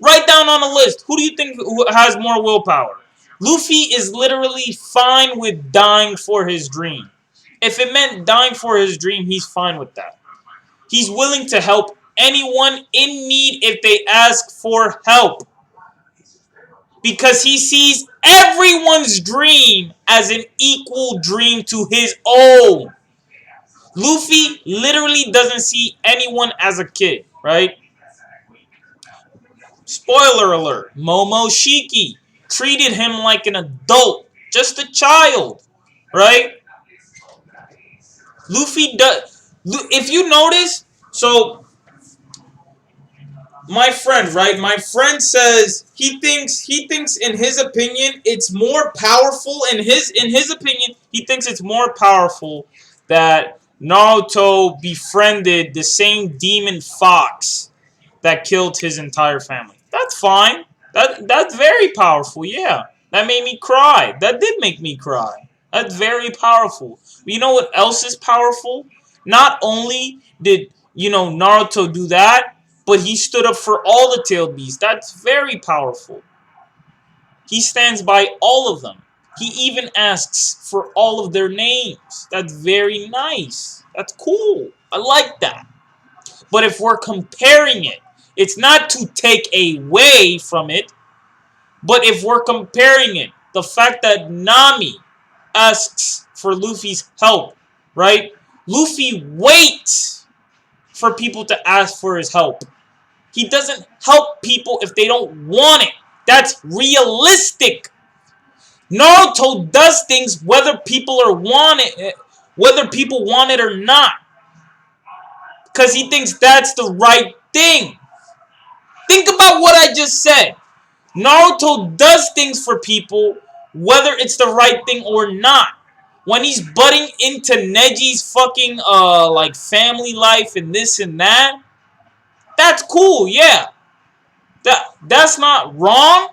Write down on the list. Who do you think has more willpower? Luffy is literally fine with dying for his dream. If it meant dying for his dream, he's fine with that. He's willing to help anyone in need if they ask for help. Because he sees everyone's dream as an equal dream to his own. Luffy literally doesn't see anyone as a kid, right? Spoiler alert, Momoshiki treated him like an adult, just a child, right? Luffy does, if you notice, so my friend, right? My friend says he thinks in his opinion it's more powerful in his opinion, he thinks it's more powerful that Naruto befriended the same demon fox that killed his entire family. That's fine. That's very powerful, yeah. That made me cry. That did make me cry. That's very powerful. But you know what else is powerful? Not only did, Naruto do that, but he stood up for all the tailed beasts. That's very powerful. He stands by all of them. He even asks for all of their names. That's very nice. That's cool. I like that. But if we're comparing it, it's not to take away from it, but if we're comparing it, the fact that Nami asks for Luffy's help, right? Luffy waits for people to ask for his help. He doesn't help people if they don't want it. That's realistic. Naruto does things whether people want it or not. Because he thinks that's the right thing. Think about what I just said. Naruto does things for people, whether it's the right thing or not. When he's butting into Neji's fucking like family life and this and that, that's cool, yeah. That's not wrong,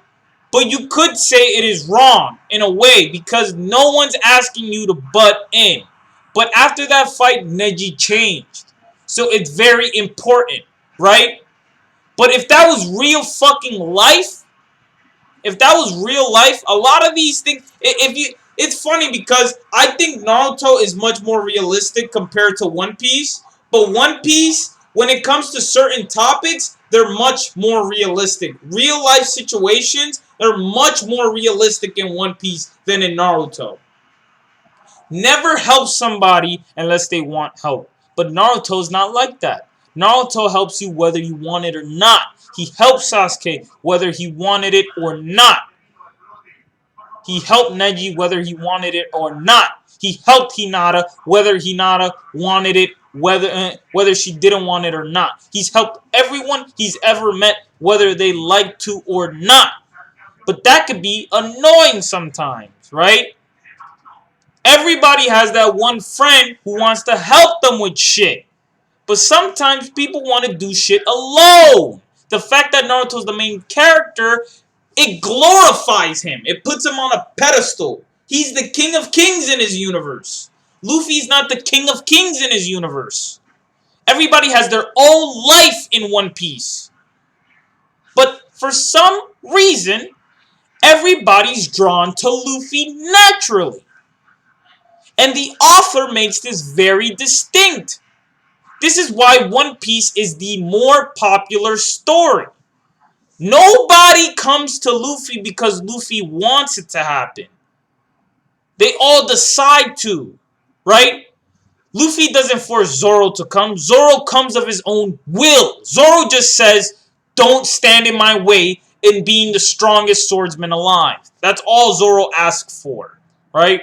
but you could say it is wrong in a way because no one's asking you to butt in. But after that fight, Neji changed. So it's very important, right? But if that was real fucking life, a lot of these things, it's funny because I think Naruto is much more realistic compared to One Piece. But One Piece, when it comes to certain topics, they're much more realistic. Real life situations, they're much more realistic in One Piece than in Naruto. Never help somebody unless they want help. But Naruto's not like that. Naruto helps you whether you want it or not. He helped Sasuke whether he wanted it or not. He helped Neji whether he wanted it or not. He helped Hinata whether Hinata wanted it, whether she didn't want it or not. He's helped everyone he's ever met whether they like to or not. But that could be annoying sometimes, right? Everybody has that one friend who wants to help them with shit. But sometimes people want to do shit alone. The fact that Naruto's the main character, it glorifies him. It puts him on a pedestal. He's the king of kings in his universe. Luffy's not the king of kings in his universe. Everybody has their own life in One Piece. But for some reason, everybody's drawn to Luffy naturally. And the author makes this very distinct. This is why One Piece is the more popular story. Nobody comes to Luffy because Luffy wants it to happen. They all decide to, right? Luffy doesn't force Zoro to come. Zoro comes of his own will. Zoro just says, don't stand in my way in being the strongest swordsman alive. That's all Zoro asks for, right?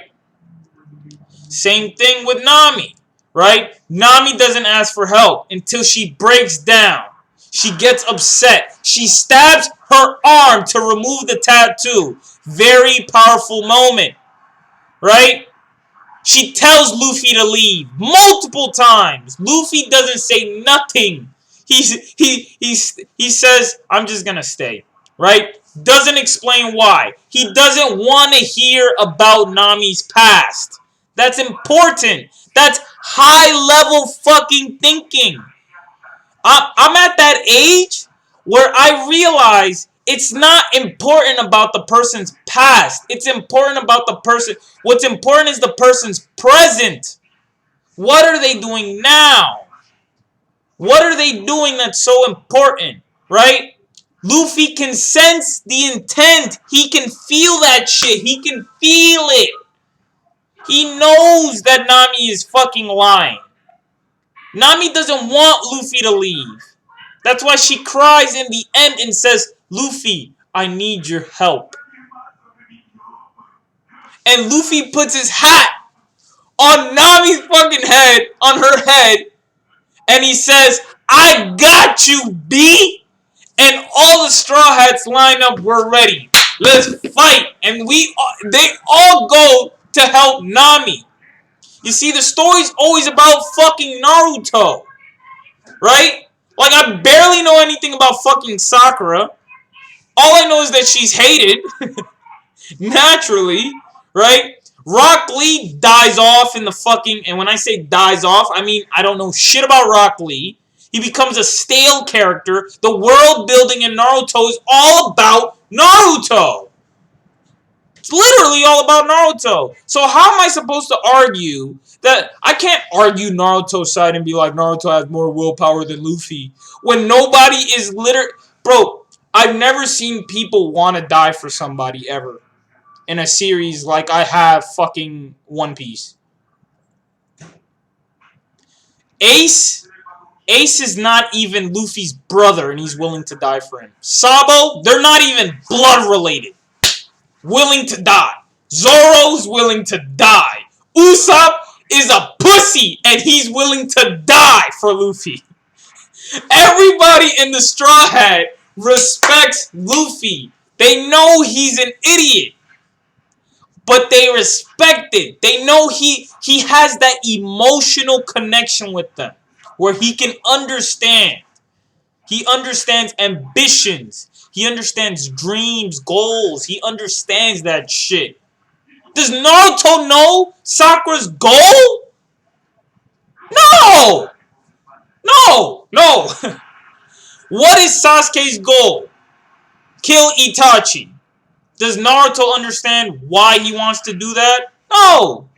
Same thing with Nami, right? Nami doesn't ask for help until she breaks down. She gets upset. She stabs her arm to remove the tattoo. Very powerful moment, right? She tells Luffy to leave multiple times. Luffy doesn't say nothing. He says, I'm just going to stay, right? Doesn't explain why. He doesn't want to hear about Nami's past. That's important. That's high-level fucking thinking. I'm at that age where I realize it's not important about the person's past. It's important about the person. What's important is the person's present. What are they doing now? What are they doing that's so important, right? Luffy can sense the intent. He can feel that shit. He can feel it. He knows that Nami is fucking lying. Nami doesn't want Luffy to leave. That's why she cries in the end and says, Luffy, I need your help. And Luffy puts his hat on Nami's fucking head, on her head, and he says, I got you, B! And all the Straw Hats line up, we're ready. Let's fight. And they all go to help Nami. You see, the story's always about fucking Naruto. Right? Like, I barely know anything about fucking Sakura. All I know is that she's hated. Naturally. Right? Rock Lee dies off in the fucking... And when I say dies off, I mean I don't know shit about Rock Lee. He becomes a stale character. The world building in Naruto is all about Naruto. It's literally all about Naruto. So how am I supposed to argue that... I can't argue Naruto's side and be like, Naruto has more willpower than Luffy. When nobody is literally... Bro, I've never seen people want to die for somebody ever. In a series like I have fucking One Piece. Ace is not even Luffy's brother and he's willing to die for him. Sabo, they're not even blood related. Willing to die. Zoro's willing to die. Usopp is a pussy and he's willing to die for Luffy. Everybody in the Straw Hat respects Luffy. They know he's an idiot, but they respect it. They know he has that emotional connection with them where he can understand. He understands ambitions. He understands dreams, goals. He understands that shit. Does Naruto know Sakura's goal? No! No! No! What is Sasuke's goal? Kill Itachi. Does Naruto understand why he wants to do that? No!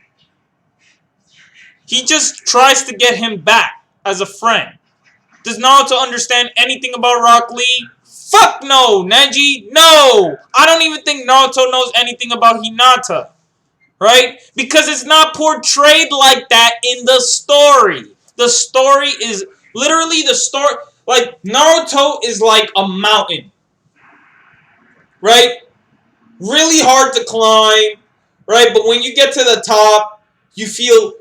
He just tries to get him back as a friend. Does Naruto understand anything about Rock Lee? Fuck no, Neji. No! I don't even think Naruto knows anything about Hinata. Right? Because it's not portrayed like that in the story. The story is literally the story. Like, Naruto is like a mountain. Right? Really hard to climb. Right? But when you get to the top, you feel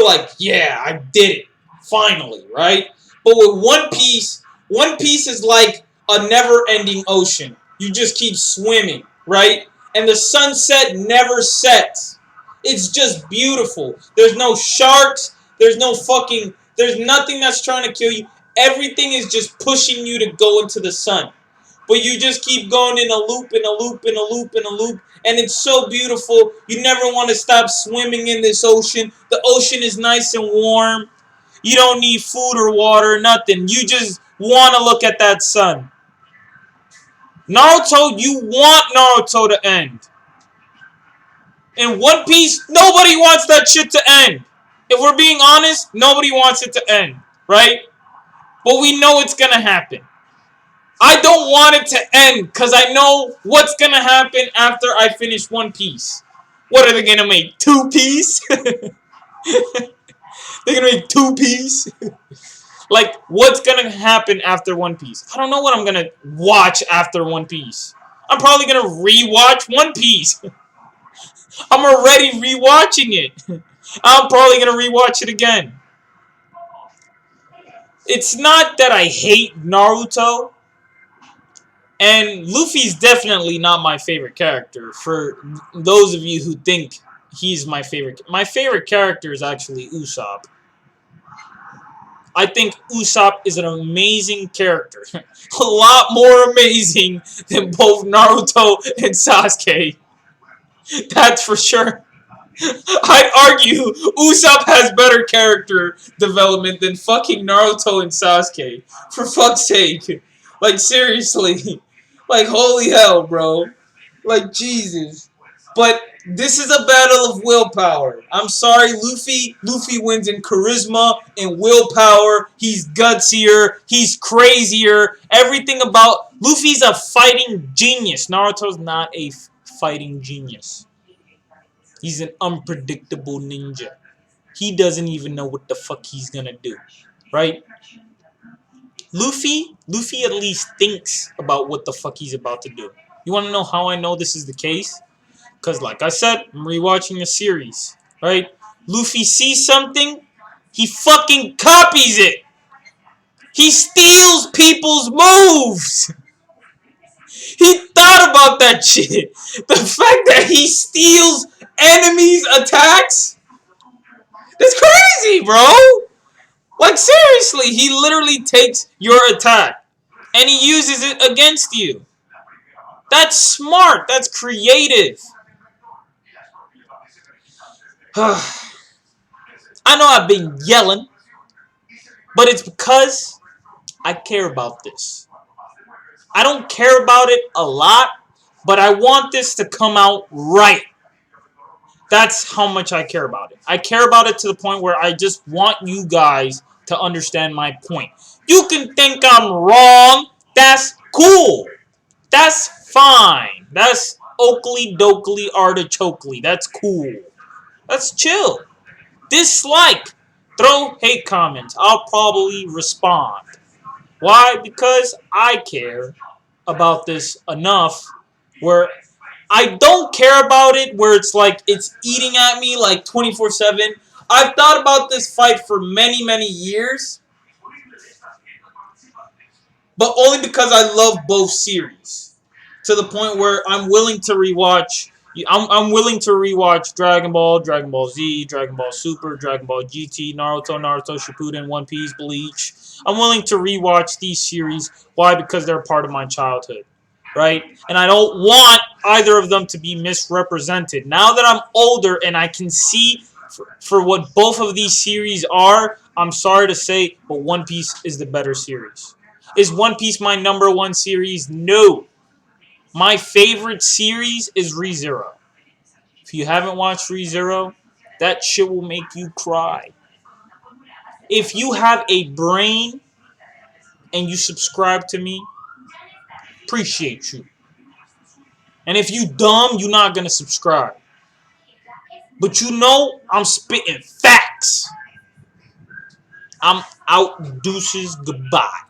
like, yeah, I did it. Finally, right? But with One Piece is like a never-ending ocean. You just keep swimming, right? And the sunset never sets. It's just beautiful. There's no sharks. There's nothing that's trying to kill you. Everything is just pushing you to go into the sun. But you just keep going in a loop, in a loop, in a loop, in a loop. And it's so beautiful. You never want to stop swimming in this ocean. The ocean is nice and warm. You don't need food or water, nothing. You just want to look at that sun. Naruto, you want Naruto to end. In One Piece, nobody wants that shit to end. If we're being honest, nobody wants it to end, right? But we know it's gonna happen. I don't want it to end because I know what's gonna happen after I finish One Piece. What are they gonna make? 2 Piece? They're gonna make 2 Piece? Like, what's gonna happen after One Piece? I don't know what I'm gonna watch after One Piece. I'm probably gonna rewatch One Piece. I'm already rewatching it. I'm probably gonna rewatch it again. It's not that I hate Naruto. And Luffy's definitely not my favorite character. For those of you who think he's my favorite character is actually Usopp. I think Usopp is an amazing character. A lot more amazing than both Naruto and Sasuke. That's for sure. I'd argue Usopp has better character development than fucking Naruto and Sasuke. For fuck's sake. Like, seriously. Like, holy hell, bro. Like, Jesus. But this is a battle of willpower. I'm sorry, Luffy wins in charisma, in willpower. He's gutsier. He's crazier. Everything about... Luffy's a fighting genius. Naruto's not a fighting genius. He's an unpredictable ninja. He doesn't even know what the fuck he's gonna do. Right? Luffy at least thinks about what the fuck he's about to do. You wanna know how I know this is the case? Because like I said, I'm rewatching the series. Right? Luffy sees something, he fucking copies it. He steals people's moves. He thought about that shit. The fact that he steals enemies' attacks? That's crazy, bro. Like, seriously, he literally takes your attack and he uses it against you. That's smart. That's creative. I know I've been yelling, but it's because I care about this. I don't care about it a lot, but I want this to come out right. That's how much I care about it. I care about it to the point where I just want you guys to understand my point. You can think I'm wrong. That's cool. That's fine. That's Oakley Dokley Artichokely. That's cool. That's chill. Dislike. Throw hate comments. I'll probably respond. Why? Because I care about this enough where I don't care about it where it's like it's eating at me like 24/7. I've thought about this fight for many, many years. But only because I love both series. to the point where I'm willing to rewatch. I'm willing to rewatch Dragon Ball, Dragon Ball Z, Dragon Ball Super, Dragon Ball GT, Naruto, Naruto Shippuden, One Piece, Bleach. I'm willing to rewatch these series. Why? Because they're part of my childhood, right? And I don't want either of them to be misrepresented. Now that I'm older and I can see for what both of these series are, I'm sorry to say, but One Piece is the better series. Is One Piece my number one series? No. My favorite series is ReZero. If you haven't watched ReZero, that shit will make you cry. If you have a brain and you subscribe to me, appreciate you. And if you dumb, you're not gonna subscribe. But you know I'm spitting facts. I'm out, deuces, goodbye.